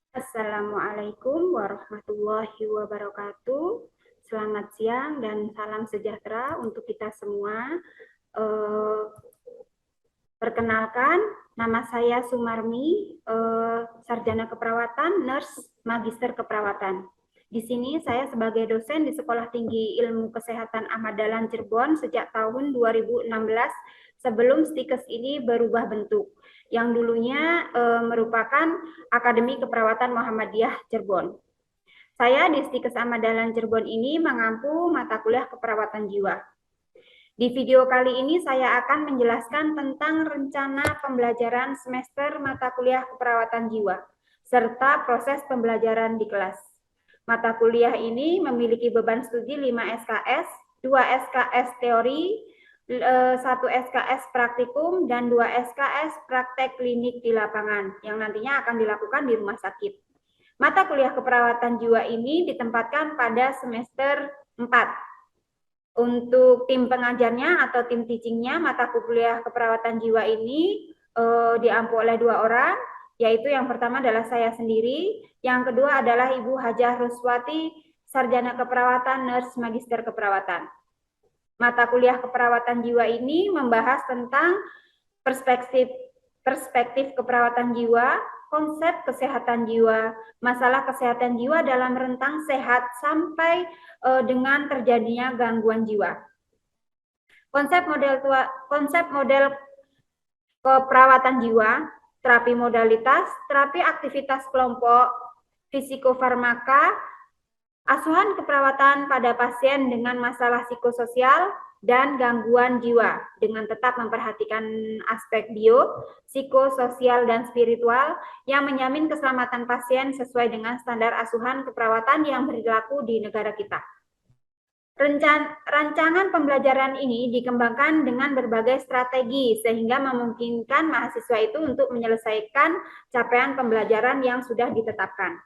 Assalamualaikum warahmatullahi wabarakatuh. Selamat siang dan salam sejahtera untuk kita semua. Eh, Perkenalkan, nama saya Sumarmi, sarjana keperawatan, nurse, magister keperawatan. Di sini saya sebagai dosen di Sekolah Tinggi Ilmu Kesehatan Ahmad Dahlan Cirebon sejak tahun 2016 sebelum Stikes ini berubah bentuk. Yang dulunya merupakan Akademi Keperawatan Muhammadiyah Cirebon. Saya di Stikes Ahmad Dahlan Cirebon ini mengampu mata kuliah keperawatan jiwa. Di video kali ini saya akan menjelaskan tentang rencana pembelajaran semester mata kuliah keperawatan jiwa, serta proses pembelajaran di kelas. Mata kuliah ini memiliki beban studi 5 SKS, 2 SKS teori, 1 SKS praktikum, dan 2 SKS praktek klinik di lapangan, yang nantinya akan dilakukan di rumah sakit. Mata kuliah keperawatan jiwa ini ditempatkan pada semester 4. Untuk tim pengajarnya atau tim teachingnya, mata kuliah keperawatan jiwa ini diampu oleh 2 orang, yaitu yang pertama adalah saya sendiri, yang kedua adalah Ibu Hajah Ruswati, sarjana keperawatan, nurse, magister keperawatan. Mata kuliah keperawatan jiwa ini membahas tentang perspektif keperawatan jiwa, konsep kesehatan jiwa, masalah kesehatan jiwa dalam rentang sehat sampai dengan terjadinya gangguan jiwa. Konsep model keperawatan jiwa, terapi modalitas, terapi aktivitas kelompok, fisikofarmaka, asuhan keperawatan pada pasien dengan masalah psikososial dan gangguan jiwa dengan tetap memperhatikan aspek bio, psikososial, dan spiritual yang menjamin keselamatan pasien sesuai dengan standar asuhan keperawatan yang berlaku di negara kita. Rancangan pembelajaran ini dikembangkan dengan berbagai strategi sehingga memungkinkan mahasiswa itu untuk menyelesaikan capaian pembelajaran yang sudah ditetapkan.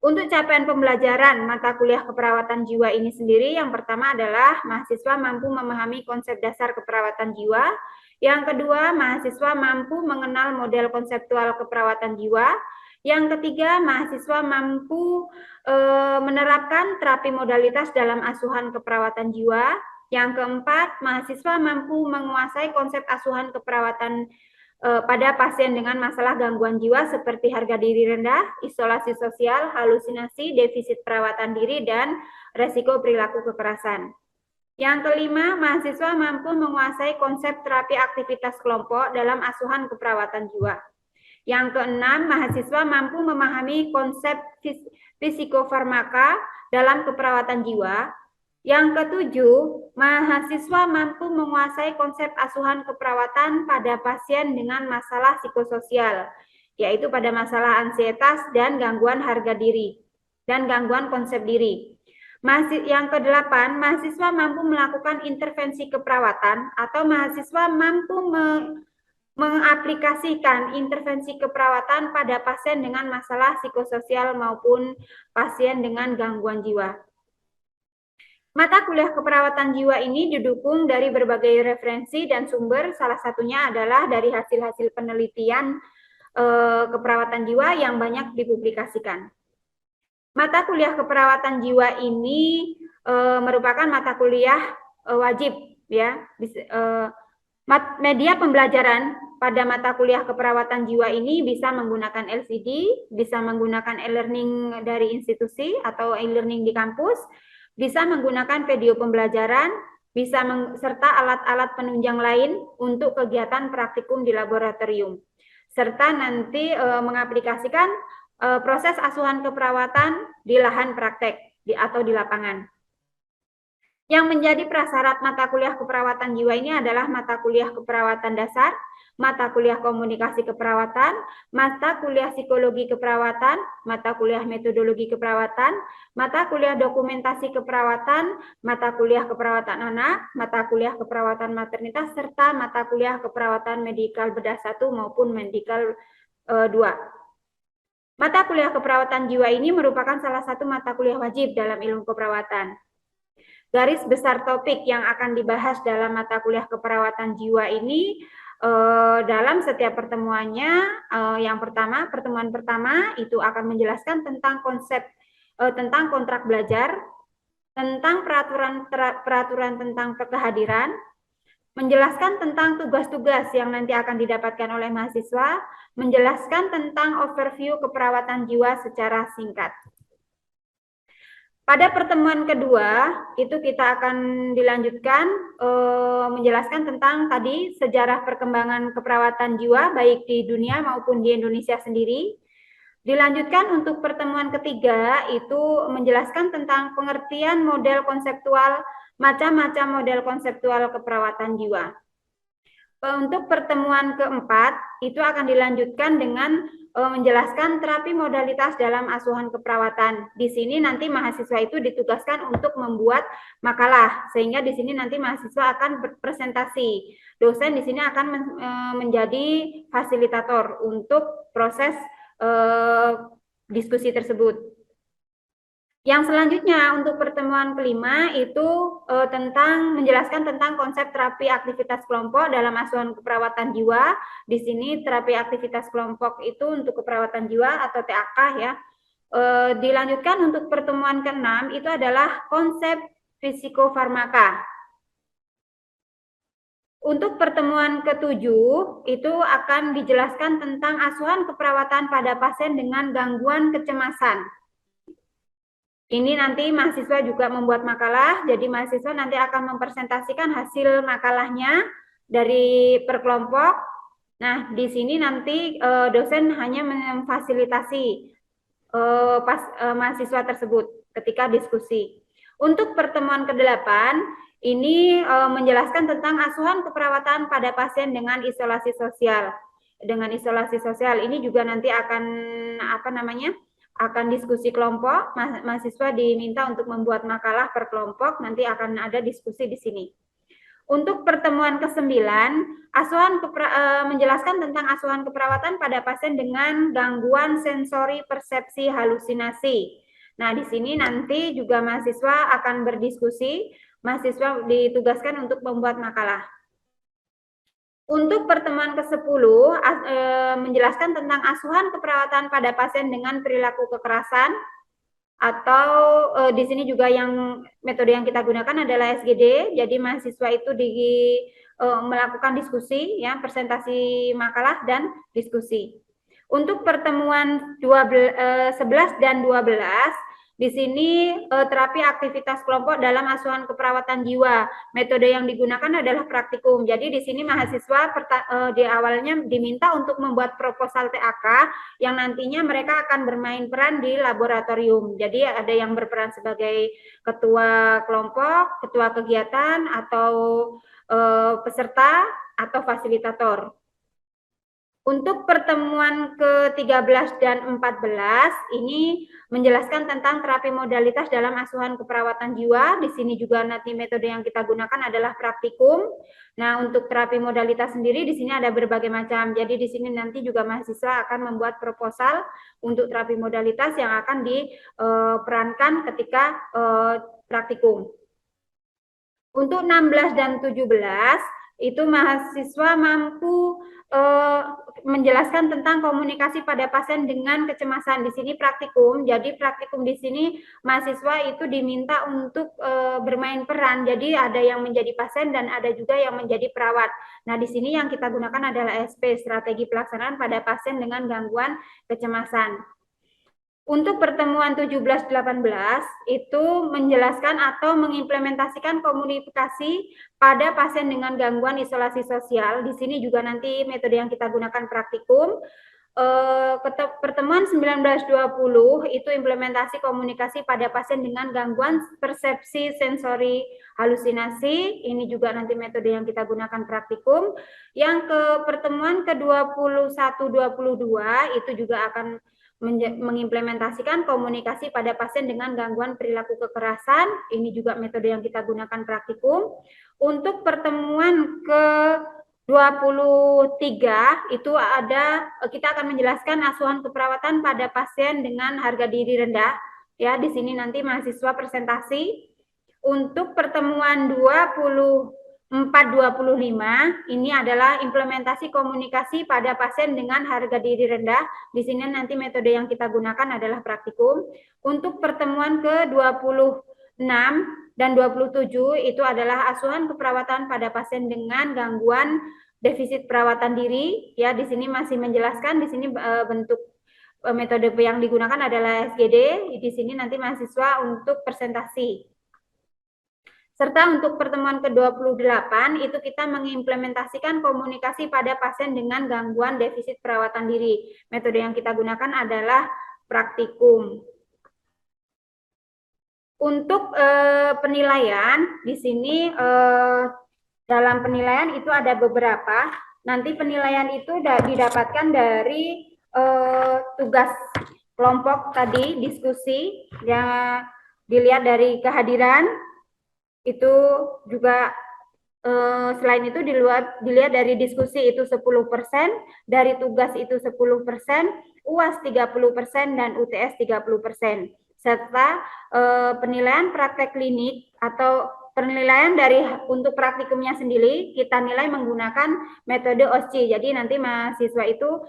Untuk capaian pembelajaran mata kuliah keperawatan jiwa ini sendiri, yang pertama adalah mahasiswa mampu memahami konsep dasar keperawatan jiwa. Yang kedua, mahasiswa mampu mengenal model konseptual keperawatan jiwa. Yang ketiga, mahasiswa mampu menerapkan terapi modalitas dalam asuhan keperawatan jiwa. Yang keempat, mahasiswa mampu menguasai konsep asuhan keperawatan pada pasien dengan masalah gangguan jiwa seperti harga diri rendah, isolasi sosial, halusinasi, defisit perawatan diri, dan resiko perilaku kekerasan. Yang kelima, mahasiswa mampu menguasai konsep terapi aktivitas kelompok dalam asuhan keperawatan jiwa. Yang keenam, mahasiswa mampu memahami konsep fisikofarmaka dalam keperawatan jiwa. Yang ketujuh, mahasiswa mampu menguasai konsep asuhan keperawatan pada pasien dengan masalah psikososial, yaitu pada masalah ansietas dan gangguan harga diri, dan gangguan konsep diri. Yang kedelapan, mahasiswa mampu melakukan intervensi keperawatan atau mahasiswa mampu mengaplikasikan intervensi keperawatan pada pasien dengan masalah psikososial maupun pasien dengan gangguan jiwa. Mata kuliah keperawatan jiwa ini didukung dari berbagai referensi dan sumber, salah satunya adalah dari hasil-hasil penelitian keperawatan jiwa yang banyak dipublikasikan. Mata kuliah keperawatan jiwa ini merupakan mata kuliah wajib, ya. Media pembelajaran pada mata kuliah keperawatan jiwa ini bisa menggunakan LCD, bisa menggunakan e-learning dari institusi atau e-learning di kampus, bisa menggunakan video pembelajaran, bisa serta alat-alat penunjang lain untuk kegiatan praktikum di laboratorium, serta nanti mengaplikasikan proses asuhan keperawatan di lahan praktek atau di lapangan. Yang menjadi prasyarat mata kuliah keperawatan jiwa ini adalah mata kuliah keperawatan dasar, mata kuliah komunikasi keperawatan, mata kuliah psikologi keperawatan, mata kuliah metodologi keperawatan, mata kuliah dokumentasi keperawatan, mata kuliah keperawatan anak, mata kuliah keperawatan maternitas, serta mata kuliah keperawatan medikal bedah 1 maupun medikal 2. Mata kuliah keperawatan jiwa ini merupakan salah satu mata kuliah wajib dalam ilmu keperawatan. Garis besar topik yang akan dibahas dalam mata kuliah keperawatan jiwa ini dalam setiap pertemuannya, yang pertama, pertemuan pertama itu akan menjelaskan tentang konsep tentang kontrak belajar, tentang peraturan tentang kehadiran, menjelaskan tentang tugas-tugas yang nanti akan didapatkan oleh mahasiswa, menjelaskan tentang overview keperawatan jiwa secara singkat. Pada pertemuan kedua, itu kita akan dilanjutkan menjelaskan tentang tadi sejarah perkembangan keperawatan jiwa baik di dunia maupun di Indonesia sendiri. Dilanjutkan untuk pertemuan ketiga, itu menjelaskan tentang pengertian model konseptual, macam-macam model konseptual keperawatan jiwa. Untuk pertemuan keempat, itu akan dilanjutkan dengan menjelaskan terapi modalitas dalam asuhan keperawatan. Di sini nanti mahasiswa itu ditugaskan untuk membuat makalah, sehingga di sini nanti mahasiswa akan berpresentasi. Dosen di sini akan menjadi fasilitator untuk proses diskusi tersebut. Yang selanjutnya untuk pertemuan kelima itu menjelaskan tentang konsep terapi aktivitas kelompok dalam asuhan keperawatan jiwa. Di sini terapi aktivitas kelompok itu untuk keperawatan jiwa atau TAK ya. Dilanjutkan untuk pertemuan keenam itu adalah konsep psikofarmaka. Untuk pertemuan ketujuh itu akan dijelaskan tentang asuhan keperawatan pada pasien dengan gangguan kecemasan. Ini nanti mahasiswa juga membuat makalah, jadi mahasiswa nanti akan mempresentasikan hasil makalahnya dari per kelompok. Nah, di sini nanti dosen hanya memfasilitasi mahasiswa tersebut ketika diskusi. Untuk pertemuan ke-8, ini menjelaskan tentang asuhan keperawatan pada pasien dengan isolasi sosial. Dengan isolasi sosial ini juga nanti akan akan diskusi kelompok, mahasiswa diminta untuk membuat makalah per kelompok, nanti akan ada diskusi di sini. Untuk pertemuan ke-9, menjelaskan tentang asuhan keperawatan pada pasien dengan gangguan sensori persepsi halusinasi. Nah, di sini nanti juga mahasiswa akan berdiskusi, mahasiswa ditugaskan untuk membuat makalah. Untuk pertemuan ke-10, menjelaskan tentang asuhan keperawatan pada pasien dengan perilaku kekerasan, atau di sini juga yang metode yang kita gunakan adalah SGD. Jadi mahasiswa itu melakukan diskusi, ya, presentasi makalah dan diskusi. Untuk pertemuan 11 dan 12, di sini terapi aktivitas kelompok dalam asuhan keperawatan jiwa. Metode yang digunakan adalah praktikum. Jadi di sini mahasiswa di awalnya diminta untuk membuat proposal TAK yang nantinya mereka akan bermain peran di laboratorium. Jadi ada yang berperan sebagai ketua kelompok, ketua kegiatan, atau peserta atau fasilitator. Untuk pertemuan ke-13 dan 14 ini menjelaskan tentang terapi modalitas dalam asuhan keperawatan jiwa. Di sini juga nanti metode yang kita gunakan adalah praktikum. Nah, untuk terapi modalitas sendiri di sini ada berbagai macam. Jadi di sini nanti juga mahasiswa akan membuat proposal untuk terapi modalitas yang akan diperankan ketika praktikum. Untuk 16 dan 17 itu mahasiswa mampu menjelaskan tentang komunikasi pada pasien dengan kecemasan. Di sini praktikum. Jadi praktikum di sini mahasiswa itu diminta untuk bermain peran. Jadi ada yang menjadi pasien dan ada juga yang menjadi perawat. Nah, di sini yang kita gunakan adalah SP, strategi pelaksanaan pada pasien dengan gangguan kecemasan. Untuk pertemuan 17-18 itu menjelaskan atau mengimplementasikan komunikasi pada pasien dengan gangguan isolasi sosial. Di sini juga nanti metode yang kita gunakan praktikum. Pertemuan 19-20 itu implementasi komunikasi pada pasien dengan gangguan persepsi sensori halusinasi. Ini juga nanti metode yang kita gunakan praktikum. Yang ke pertemuan ke-21-22 itu juga akan mengimplementasikan komunikasi pada pasien dengan gangguan perilaku kekerasan. Ini juga metode yang kita gunakan praktikum. Untuk pertemuan ke-23 itu kita akan menjelaskan asuhan keperawatan pada pasien dengan harga diri rendah. Ya, di sini nanti mahasiswa presentasi. Untuk pertemuan 24 4.25 ini adalah implementasi komunikasi pada pasien dengan harga diri rendah. Di sini nanti metode yang kita gunakan adalah praktikum. Untuk pertemuan ke-26 dan 27 itu adalah asuhan keperawatan pada pasien dengan gangguan defisit perawatan diri. Ya, di sini masih menjelaskan di sini bentuk metode yang digunakan adalah SGD. Di sini nanti mahasiswa untuk presentasi. Serta untuk pertemuan ke-28 itu kita mengimplementasikan komunikasi pada pasien dengan gangguan defisit perawatan diri. Metode yang kita gunakan adalah praktikum. Untuk penilaian di sini dalam penilaian itu ada beberapa. Nanti penilaian itu didapatkan dari tugas kelompok tadi, diskusi yang dilihat dari kehadiran. Itu juga selain itu dilihat dari diskusi itu 10%, dari tugas itu 10%, UAS 30% dan UTS 30%. Serta penilaian praktek klinik atau penilaian dari untuk praktikumnya sendiri kita nilai menggunakan metode OSCE. Jadi nanti mahasiswa itu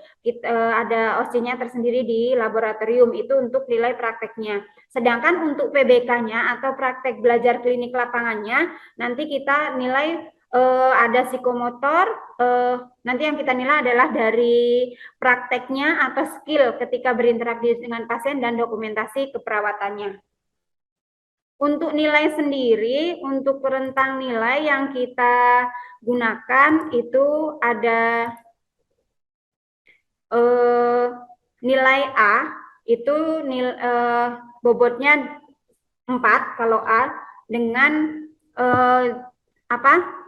ada OSCE-nya tersendiri di laboratorium itu untuk nilai prakteknya. Sedangkan untuk PBK-nya atau praktek belajar klinik lapangannya nanti kita nilai ada psikomotor, nanti yang kita nilai adalah dari prakteknya atau skill ketika berinteraksi dengan pasien dan dokumentasi keperawatannya. Untuk nilai sendiri, untuk rentang nilai yang kita gunakan itu ada nilai A, itu bobotnya 4 kalau A, dengan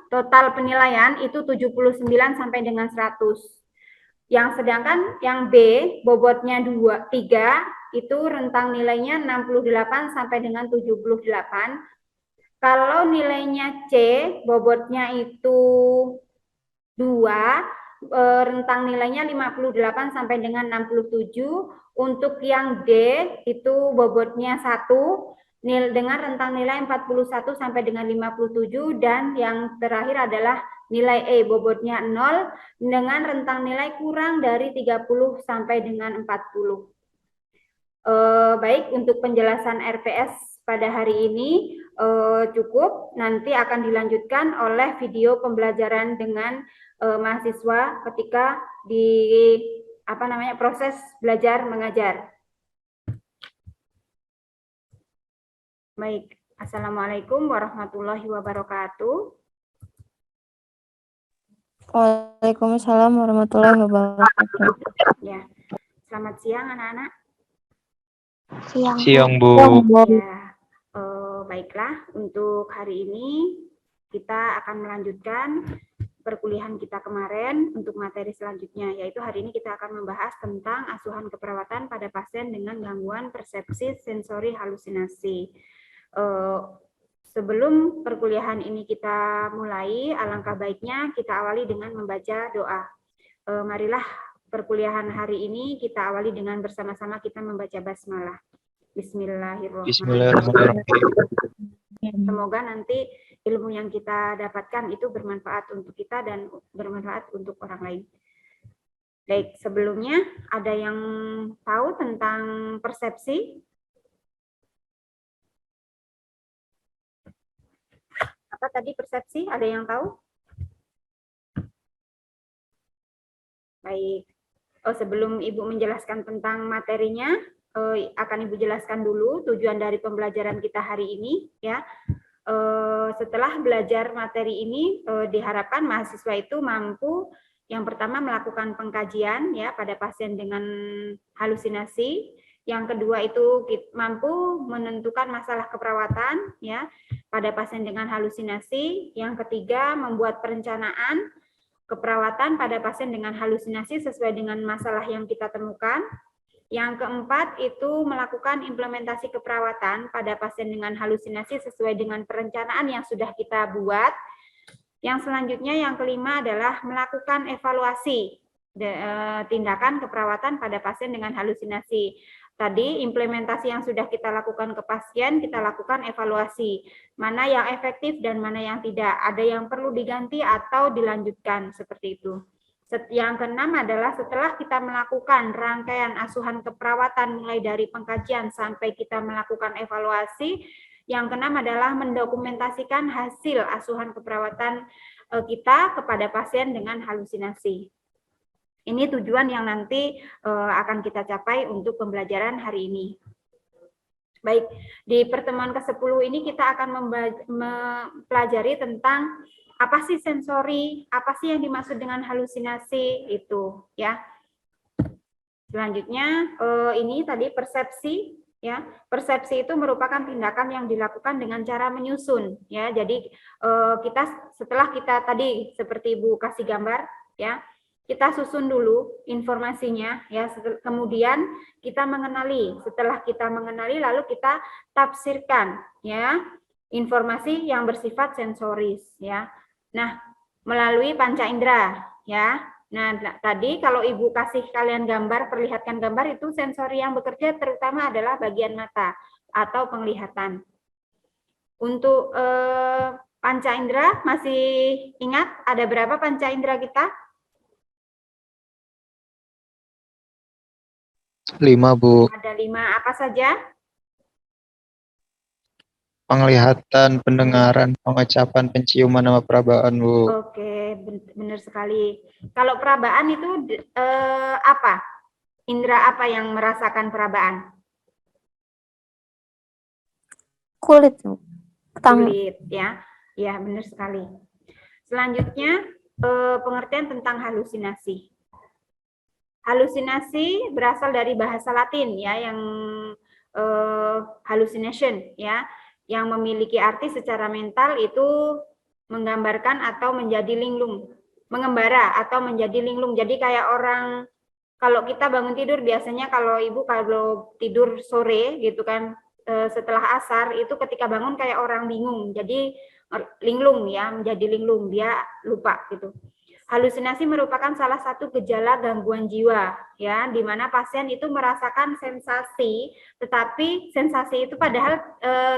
total penilaian itu 79 sampai dengan 100. Yang sedangkan yang B bobotnya 3 itu rentang nilainya 68 sampai dengan 78. Kalau nilainya C bobotnya itu 2, rentang nilainya 58 sampai dengan 67. Untuk yang D itu bobotnya 1 dengan rentang nilai 41 sampai dengan 57, dan yang terakhir adalah nilai E bobotnya 0 dengan rentang nilai kurang dari 30 sampai dengan 40. Baik, untuk penjelasan RPS pada hari ini cukup. Nanti akan dilanjutkan oleh video pembelajaran dengan mahasiswa ketika di proses belajar mengajar. Baik, assalamualaikum warahmatullahi wabarakatuh. Waalaikumsalam warahmatullahi wabarakatuh. Ya, selamat siang anak-anak. Siang, Bu. Ya, baiklah, untuk hari ini kita akan melanjutkan perkuliahan kita kemarin untuk materi selanjutnya, yaitu hari ini kita akan membahas tentang asuhan keperawatan pada pasien dengan gangguan persepsi sensori halusinasi. Sebelum perkuliahan ini kita mulai, alangkah baiknya kita awali dengan membaca doa. Marilah perkuliahan hari ini kita awali dengan bersama-sama kita membaca basmalah. Bismillahirrahmanirrahim. Semoga nanti ilmu yang kita dapatkan itu bermanfaat untuk kita dan bermanfaat untuk orang lain. Baik, sebelumnya ada yang tahu tentang persepsi? Apa tadi persepsi? Ada yang tahu? Baik. Sebelum Ibu menjelaskan tentang materinya, akan Ibu jelaskan dulu tujuan dari pembelajaran kita hari ini, ya. Setelah belajar materi ini, diharapkan mahasiswa itu mampu yang pertama melakukan pengkajian ya pada pasien dengan halusinasi. Yang kedua itu mampu menentukan masalah keperawatan ya pada pasien dengan halusinasi. Yang ketiga membuat perencanaan keperawatan pada pasien dengan halusinasi sesuai dengan masalah yang kita temukan. Yang keempat itu melakukan implementasi keperawatan pada pasien dengan halusinasi sesuai dengan perencanaan yang sudah kita buat. Yang selanjutnya yang kelima adalah melakukan evaluasi tindakan keperawatan pada pasien dengan halusinasi. Tadi implementasi yang sudah kita lakukan ke pasien, kita lakukan evaluasi. Mana yang efektif dan mana yang tidak. Ada yang perlu diganti atau dilanjutkan, seperti itu. Yang keenam adalah setelah kita melakukan rangkaian asuhan keperawatan mulai dari pengkajian sampai kita melakukan evaluasi, yang keenam adalah mendokumentasikan hasil asuhan keperawatan kita kepada pasien dengan halusinasi. Ini tujuan yang nanti akan kita capai untuk pembelajaran hari ini. Baik, di pertemuan ke-10 ini kita akan mempelajari tentang apa sih sensori, apa sih yang dimaksud dengan halusinasi itu, ya. Selanjutnya ini tadi persepsi, ya. Persepsi itu merupakan tindakan yang dilakukan dengan cara menyusun, ya. Jadi setelah kita tadi seperti Ibu kasih gambar, ya. Kita susun dulu informasinya, ya. Kemudian kita mengenali. Setelah kita mengenali, lalu kita tafsirkan, ya, informasi yang bersifat sensoris, ya. Nah, melalui panca indera, ya. Nah, tadi kalau Ibu kasih kalian gambar, perlihatkan gambar, itu sensori yang bekerja terutama adalah bagian mata atau penglihatan. Untuk panca indera, masih ingat ada berapa panca indera kita? 5, Bu. Ada 5, apa saja? Penglihatan, pendengaran, pengucapan, penciuman, sama perabaan, Bu. Oke, benar sekali. Kalau perabaan itu apa? Indera apa yang merasakan perabaan? Kulit, Bu. Kulit, ya. Ya, benar sekali. Selanjutnya, pengertian tentang halusinasi. Halusinasi berasal dari bahasa Latin, ya, yang hallucination, ya, yang memiliki arti secara mental itu menggambarkan atau menjadi linglung, mengembara atau menjadi linglung. Jadi kayak orang, kalau kita bangun tidur biasanya kalau Ibu kalau tidur sore gitu kan, setelah asar itu ketika bangun kayak orang bingung. Jadi linglung, ya, menjadi linglung, dia lupa gitu. Halusinasi merupakan salah satu gejala gangguan jiwa, ya, di mana pasien itu merasakan sensasi, tetapi sensasi itu padahal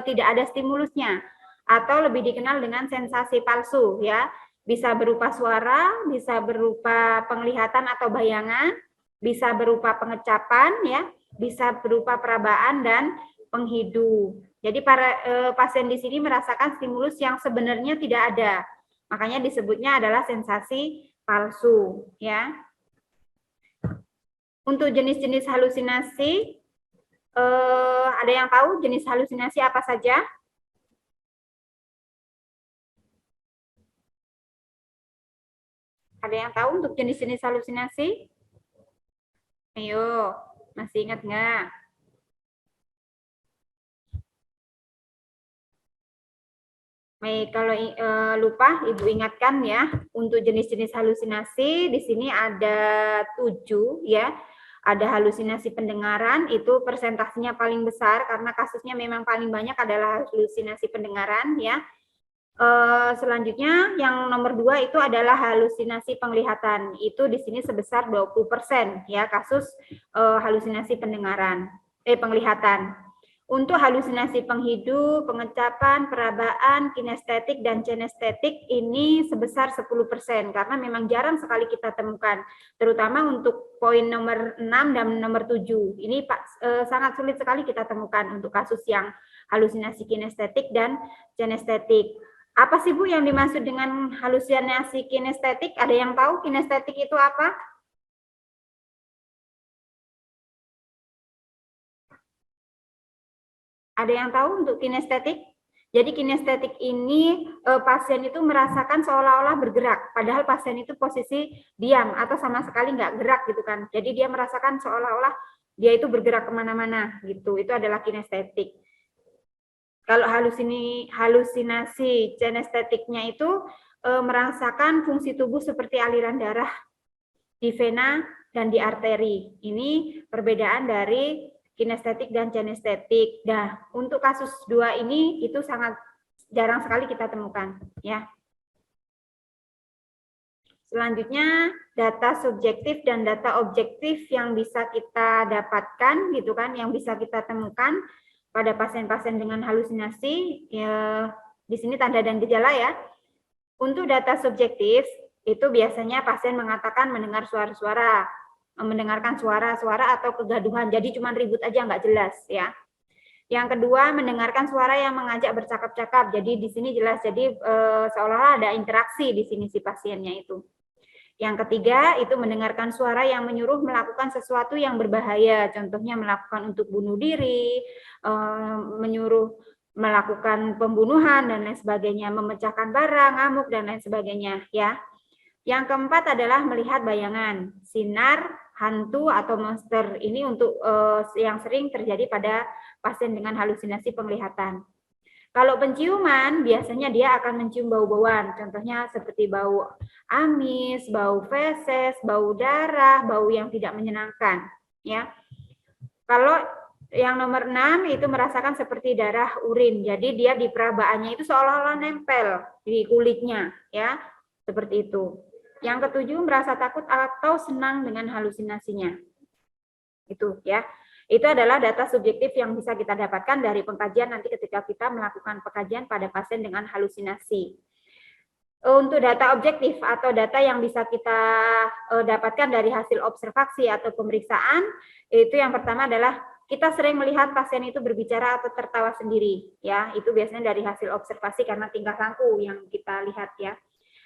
tidak ada stimulusnya, atau lebih dikenal dengan sensasi palsu, ya, bisa berupa suara, bisa berupa penglihatan atau bayangan, bisa berupa pengecapan, ya, bisa berupa perabaan dan penghidu. Jadi para pasien di sini merasakan stimulus yang sebenarnya tidak ada. Makanya disebutnya adalah sensasi palsu, ya. Untuk jenis-jenis halusinasi, ada yang tahu jenis halusinasi apa saja? Ada yang tahu untuk jenis-jenis halusinasi? Ayo, masih ingat nggak? Baik, kalau lupa, Ibu ingatkan ya, untuk jenis-jenis halusinasi, di sini ada 7, ya. Ada halusinasi pendengaran, itu persentasenya paling besar, karena kasusnya memang paling banyak adalah halusinasi pendengaran, ya. Selanjutnya, yang nomor 2 itu adalah halusinasi penglihatan. Itu di sini sebesar 20%, ya, kasus halusinasi penglihatan. Untuk halusinasi penghidu, pengecapan, perabaan, kinestetik, dan kinestetik ini sebesar 10%, karena memang jarang sekali kita temukan, terutama untuk poin nomor 6 dan nomor 7. Ini sangat sulit sekali kita temukan untuk kasus yang halusinasi kinestetik dan kinestetik. Apa sih Bu yang dimaksud dengan halusinasi kinestetik? Ada yang tahu kinestetik itu apa? Ada yang tahu untuk kinestetik? Jadi kinestetik ini pasien itu merasakan seolah-olah bergerak, padahal pasien itu posisi diam atau sama sekali nggak gerak gitu kan. Jadi dia merasakan seolah-olah dia itu bergerak kemana-mana gitu. Itu adalah kinestetik. Kalau halusinasi kinestetiknya itu merasakan fungsi tubuh seperti aliran darah di vena dan di arteri. Ini perbedaan dari kinestetik dan kinestetik. Nah, untuk kasus 2 ini itu sangat jarang sekali kita temukan, ya. Selanjutnya data subjektif dan data objektif yang bisa kita dapatkan gitu kan, yang bisa kita temukan pada pasien-pasien dengan halusinasi. Ya, di sini tanda dan gejala ya. Untuk data subjektif itu biasanya pasien mengatakan mendengar suara-suara, mendengarkan suara-suara atau kegaduhan. Jadi cuma ribut aja nggak jelas ya. Yang kedua, mendengarkan suara yang mengajak bercakap-cakap. Jadi di sini jelas, jadi seolah-olah ada interaksi di sini si pasiennya itu. Yang ketiga, itu mendengarkan suara yang menyuruh melakukan sesuatu yang berbahaya. Contohnya melakukan untuk bunuh diri, menyuruh melakukan pembunuhan, dan lain sebagainya, memecahkan barang, ngamuk, dan lain sebagainya. Ya. Yang keempat adalah melihat bayangan, sinar, hantu, atau monster. Ini untuk yang sering terjadi pada pasien dengan halusinasi penglihatan. Kalau penciuman, biasanya dia akan mencium bau-bauan. Contohnya seperti bau amis, bau feses, bau darah, bau yang tidak menyenangkan. Ya. Kalau yang nomor 6 itu merasakan seperti darah urin. Jadi dia di perabaannya itu seolah-olah nempel di kulitnya. Ya, seperti itu. Yang ketujuh, merasa takut atau senang dengan halusinasinya. Itu ya. Itu adalah data subjektif yang bisa kita dapatkan dari pengkajian nanti ketika kita melakukan pengkajian pada pasien dengan halusinasi. Untuk data objektif atau data yang bisa kita dapatkan dari hasil observasi atau pemeriksaan, itu yang pertama adalah kita sering melihat pasien itu berbicara atau tertawa sendiri. Ya, itu biasanya dari hasil observasi karena tingkah laku yang kita lihat ya.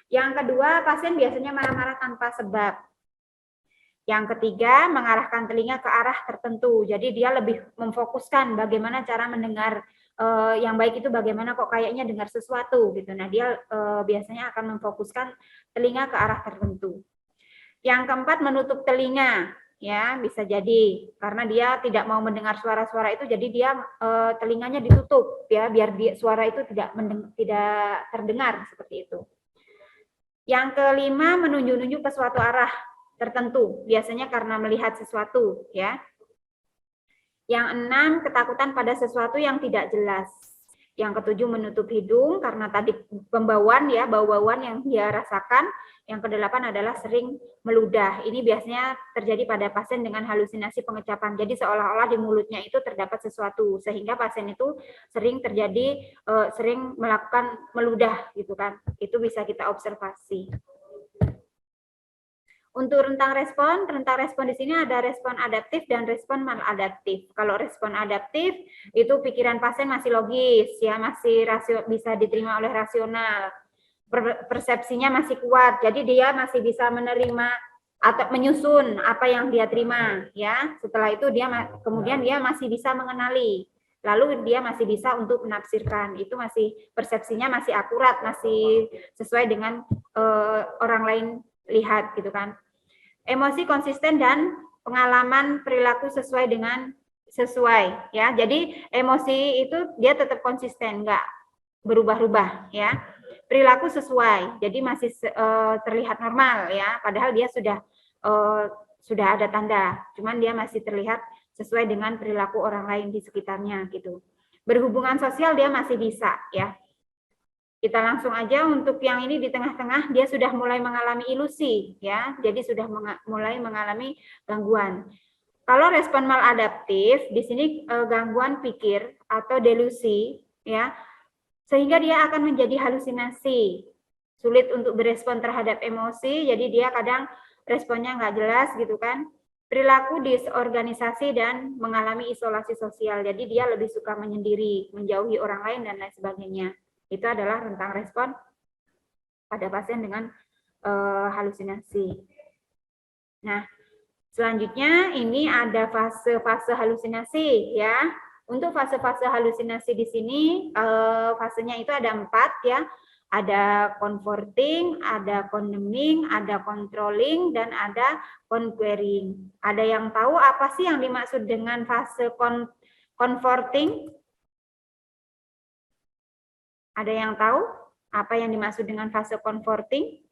Yang kedua, pasien biasanya marah-marah tanpa sebab. Yang ketiga, mengarahkan telinga ke arah tertentu. Jadi dia lebih memfokuskan bagaimana cara mendengar. Yang baik itu bagaimana kok kayaknya dengar sesuatu gitu. Nah, dia biasanya akan memfokuskan telinga ke arah tertentu. Yang keempat, menutup telinga. Ya, bisa jadi karena dia tidak mau mendengar suara-suara itu, jadi dia telinganya ditutup ya, biar suara itu tidak terdengar seperti itu. Yang kelima, menunjuk-nunjuk ke suatu arah tertentu, biasanya karena melihat sesuatu, ya. Yang enam, ketakutan pada sesuatu yang tidak jelas. Yang ketujuh, menutup hidung karena tadi pembauan ya, bau-bauan yang dia rasakan. Yang kedelapan adalah sering meludah. Ini biasanya terjadi pada pasien dengan halusinasi pengecapan. Jadi seolah-olah di mulutnya itu terdapat sesuatu sehingga pasien itu sering terjadi sering melakukan meludah gitu kan. Itu bisa kita observasi. Untuk rentang respon di sini ada respon adaptif dan respon maladaptif. Kalau respon adaptif itu pikiran pasien masih logis ya, masih bisa diterima oleh rasional. Persepsinya masih kuat. Jadi dia masih bisa menerima atau menyusun apa yang dia terima ya. Setelah itu kemudian dia masih bisa mengenali. Lalu dia masih bisa untuk menafsirkan. Itu masih persepsinya masih akurat, masih sesuai dengan orang lain lihat gitu kan. Emosi konsisten dan pengalaman perilaku sesuai ya. Jadi emosi itu dia tetap konsisten, enggak berubah-ubah ya. Perilaku sesuai, jadi masih terlihat normal ya. Padahal dia sudah ada tanda, cuman dia masih terlihat sesuai dengan perilaku orang lain di sekitarnya gitu. Berhubungan sosial dia masih bisa ya. Kita langsung aja untuk yang ini di tengah-tengah, dia sudah mulai mengalami ilusi ya, jadi sudah mulai mengalami gangguan. Kalau respon maladaptif di sini gangguan pikir atau delusi ya, sehingga dia akan menjadi halusinasi, sulit untuk berespon terhadap emosi, jadi dia kadang responnya nggak jelas gitu kan. Perilaku disorganisasi dan mengalami isolasi sosial, jadi dia lebih suka menyendiri, menjauhi orang lain dan lain sebagainya. Itu adalah rentang respon pada pasien dengan halusinasi. Nah, selanjutnya ini ada fase-fase halusinasi ya. Untuk fase-fase halusinasi di sini fasenya itu ada 4 ya. Ada comforting, ada condemning, ada controlling, dan ada conquering. Ada yang tahu apa sih yang dimaksud dengan fase comforting? Ada yang tahu apa yang dimaksud dengan fase comforting?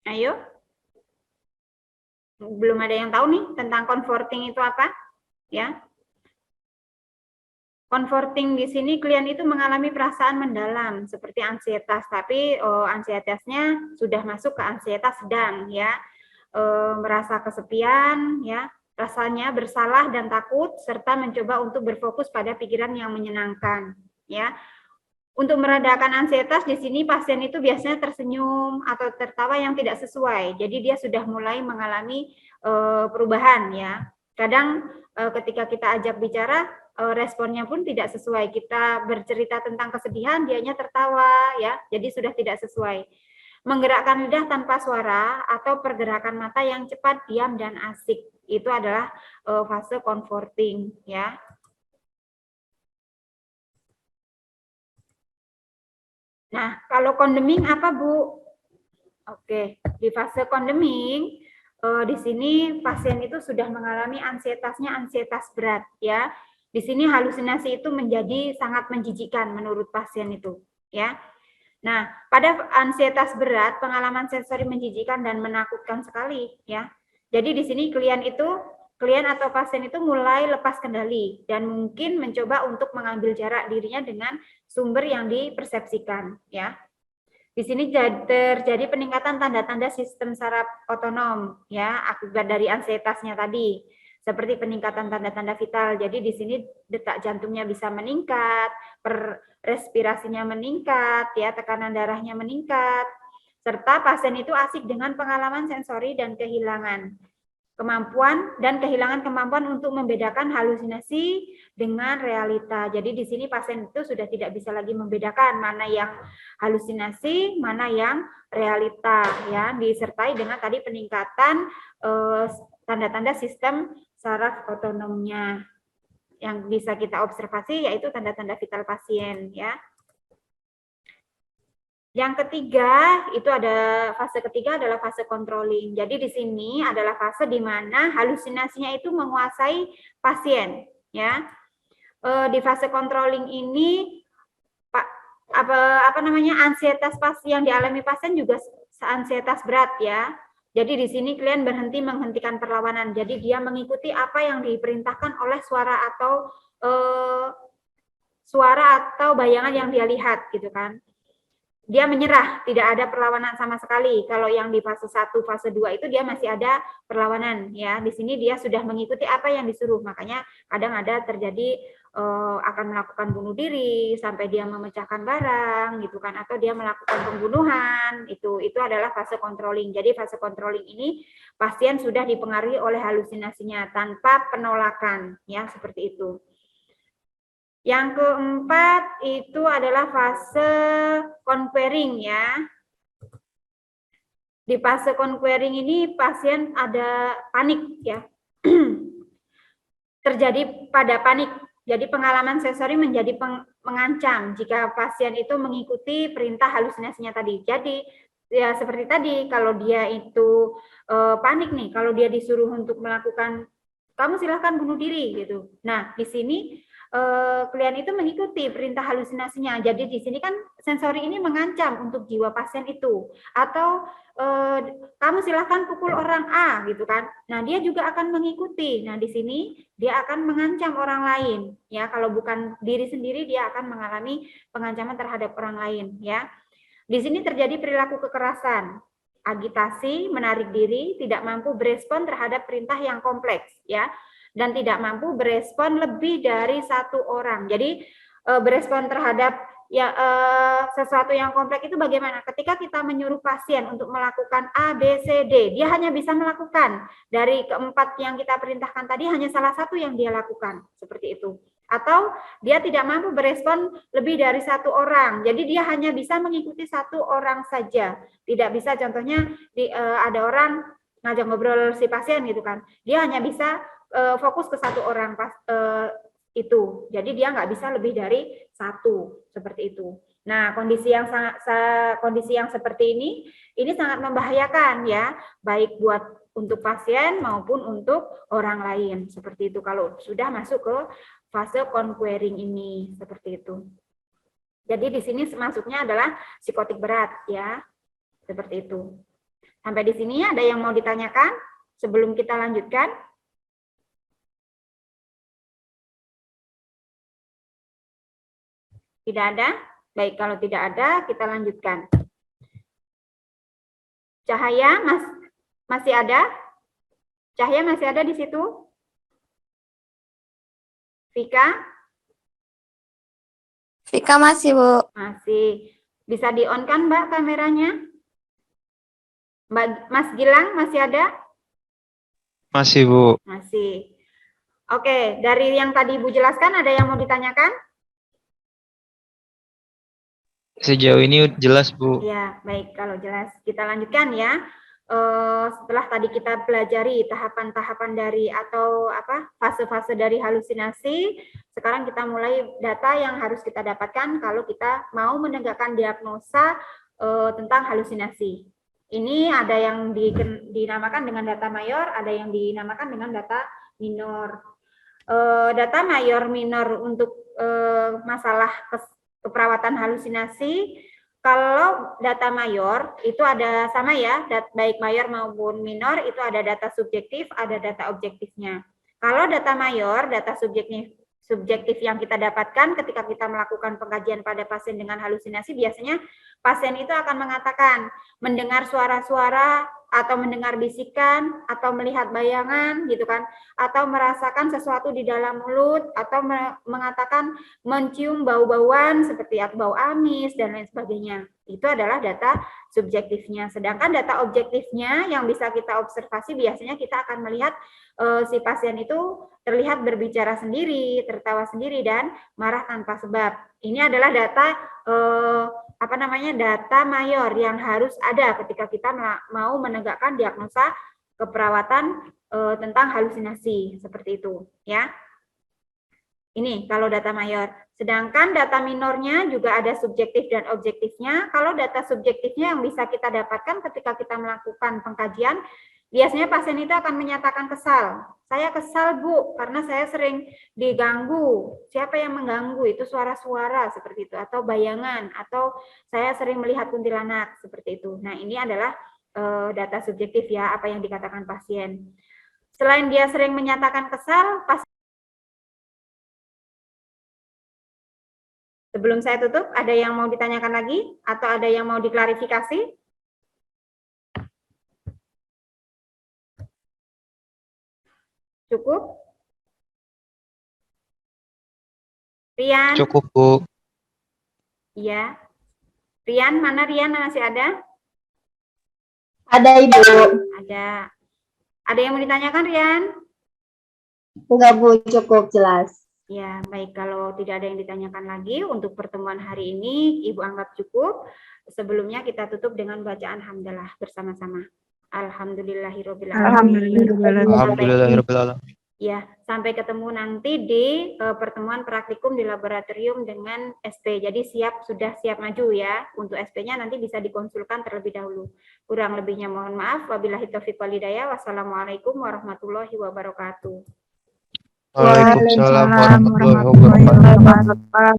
Ayo. Belum ada yang tahu nih tentang comforting itu apa? Ya. Comforting di sini klien itu mengalami perasaan mendalam seperti ansietas, tapi ansietasnya sudah masuk ke ansietas sedang ya. Merasa kesepian ya, rasanya bersalah dan takut serta mencoba untuk berfokus pada pikiran yang menyenangkan ya. Untuk meredakan ansietas di sini pasien itu biasanya tersenyum atau tertawa yang tidak sesuai. Jadi dia sudah mulai mengalami perubahan ya. Kadang ketika kita ajak bicara responnya pun tidak sesuai. Kita bercerita tentang kesedihan, dianya tertawa ya. Jadi sudah tidak sesuai. Menggerakkan lidah tanpa suara atau pergerakan mata yang cepat, diam dan asik. Itu adalah fase comforting ya. Nah, kalau condemning apa, Bu? Oke, di fase condemning di sini pasien itu sudah mengalami ansietas berat ya. Di sini halusinasi itu menjadi sangat menjijikkan menurut pasien itu ya. Nah, pada ansietas berat pengalaman sensori menjijikkan dan menakutkan sekali ya. Jadi di sini klien atau pasien itu mulai lepas kendali dan mungkin mencoba untuk mengambil jarak dirinya dengan sumber yang dipersepsikan ya. Di sini terjadi peningkatan tanda-tanda sistem saraf otonom ya akibat dari ansietasnya tadi. Seperti peningkatan tanda-tanda vital. Jadi di sini detak jantungnya bisa meningkat, respirasinya meningkat, ya tekanan darahnya meningkat, serta pasien itu asik dengan pengalaman sensori dan kehilangan kemampuan untuk membedakan halusinasi dengan realita. Jadi di sini pasien itu sudah tidak bisa lagi membedakan mana yang halusinasi, mana yang realita ya, disertai dengan tadi peningkatan tanda-tanda sistem saraf otonomnya yang bisa kita observasi yaitu tanda-tanda vital pasien ya. Yang ketiga, itu ada fase ketiga adalah fase controlling. Jadi di sini adalah fase di mana halusinasinya itu menguasai pasien, ya. Di fase controlling ini ansietas yang dialami pasien juga ansietas berat ya. Jadi di sini klien menghentikan perlawanan. Jadi dia mengikuti apa yang diperintahkan oleh suara atau bayangan yang dia lihat gitu kan. Dia menyerah, tidak ada perlawanan sama sekali. Kalau yang di fase 1, fase 2 itu dia masih ada perlawanan ya. Di sini dia sudah mengikuti apa yang disuruh. Makanya kadang ada terjadi akan melakukan bunuh diri sampai dia memecahkan barang gitu kan, atau dia melakukan pembunuhan. Itu adalah fase controlling. Jadi fase controlling ini pasien sudah dipengaruhi oleh halusinasinya tanpa penolakan ya, seperti itu. Yang keempat itu adalah fase conquering ya. Di fase conquering ini pasien ada panik ya. Terjadi pada panik. Jadi pengalaman sensori menjadi mengancam jika pasien itu mengikuti perintah halusinasinya tadi. Jadi ya seperti tadi, kalau dia itu panik nih, kalau dia disuruh untuk melakukan, kamu silahkan bunuh diri gitu. Nah di sini klien itu mengikuti perintah halusinasinya. Jadi di sini kan sensori ini mengancam untuk jiwa pasien itu. Atau kamu silahkan pukul orang A gitu kan. Nah dia juga akan mengikuti. Nah di sini dia akan mengancam orang lain. Ya kalau bukan diri sendiri dia akan mengalami pengancaman terhadap orang lain. Ya di sini terjadi perilaku kekerasan, agitasi, menarik diri, tidak mampu berespon terhadap perintah yang kompleks. Ya. Dan tidak mampu berespon lebih dari satu orang. Jadi berespon terhadap sesuatu yang kompleks itu bagaimana? Ketika kita menyuruh pasien untuk melakukan A, B, C, D, dia hanya bisa melakukan dari keempat yang kita perintahkan tadi, hanya salah satu yang dia lakukan, seperti itu. Atau dia tidak mampu berespon lebih dari satu orang, jadi dia hanya bisa mengikuti satu orang saja. Tidak bisa, contohnya ada orang ngajak ngobrol si pasien gitu kan, dia hanya bisa fokus ke satu orang itu. Jadi dia nggak bisa lebih dari satu, seperti itu. Nah, kondisi yang seperti ini sangat membahayakan ya, baik buat untuk pasien maupun untuk orang lain, seperti itu. Kalau sudah masuk ke fase conquering ini, seperti itu. Jadi di sini masuknya adalah psikotik berat ya, seperti itu. Sampai di sini ada yang mau ditanyakan sebelum kita lanjutkan? Tidak ada? Baik, kalau tidak ada, kita lanjutkan. Cahaya, masih ada? Cahaya masih ada di situ? Vika masih, Bu. Masih. Bisa di-on kan, Mbak, kameranya? Mas Gilang masih ada? Masih, Bu. Masih. Oke, dari yang tadi Ibu jelaskan, ada yang mau ditanyakan? Sejauh ini jelas, Bu. Ya, baik. Kalau jelas, kita lanjutkan ya. Setelah tadi kita pelajari tahapan-tahapan dari atau fase-fase dari halusinasi, sekarang kita mulai data yang harus kita dapatkan kalau kita mau menegakkan diagnosa tentang halusinasi. Ini ada yang dinamakan dengan data mayor, ada yang dinamakan dengan data minor. Data mayor minor untuk masalah keperawatan halusinasi. Kalau data mayor itu ada sama ya, baik mayor maupun minor itu ada data subjektif, ada data objektifnya. Kalau data mayor, data subjektif yang kita dapatkan ketika kita melakukan pengkajian pada pasien dengan halusinasi, biasanya pasien itu akan mengatakan mendengar suara-suara atau mendengar bisikan atau melihat bayangan gitu kan, atau merasakan sesuatu di dalam mulut, atau mengatakan mencium bau-bauan seperti bau amis dan lain sebagainya. Itu adalah data subjektifnya. Sedangkan data objektifnya yang bisa kita observasi, biasanya kita akan melihat si pasien itu terlihat berbicara sendiri, tertawa sendiri, dan marah tanpa sebab. Ini adalah data data mayor yang harus ada ketika kita mau menegakkan diagnosa keperawatan tentang halusinasi seperti itu ya. Ini kalau data mayor. Sedangkan data minornya juga ada subjektif dan objektifnya. Kalau data subjektifnya yang bisa kita dapatkan ketika kita melakukan pengkajian, biasanya pasien itu akan menyatakan kesal. Saya kesal, Bu, karena saya sering diganggu. Siapa yang mengganggu? Itu suara-suara seperti itu, atau bayangan, atau saya sering melihat kuntilanak seperti itu. Nah, ini adalah data subjektif ya, apa yang dikatakan pasien. Selain dia sering menyatakan kesal, sebelum saya tutup, ada yang mau ditanyakan lagi? Atau ada yang mau diklarifikasi? Cukup? Rian? Cukup, Bu. Iya. Rian, mana Rian? Masih ada? Ada, Ibu. Ada. Ada yang mau ditanyakan, Rian? Enggak, Bu, cukup jelas. Ya, baik. Kalau tidak ada yang ditanyakan lagi, untuk pertemuan hari ini, Ibu anggap cukup. Sebelumnya kita tutup dengan bacaan hamdalah bersama-sama. Alhamdulillahirobbilalamin. Alhamdulillahirobbilalamin. Ya, sampai ketemu nanti di pertemuan praktikum di laboratorium dengan SP. Jadi sudah siap maju ya. Untuk SP-nya nanti bisa dikonsulkan terlebih dahulu. Kurang lebihnya mohon maaf. Wabillahi taufiq wal hidayah. Wassalamualaikum warahmatullahi wabarakatuh. Waalaikumsalam warahmatullahi wabarakatuh.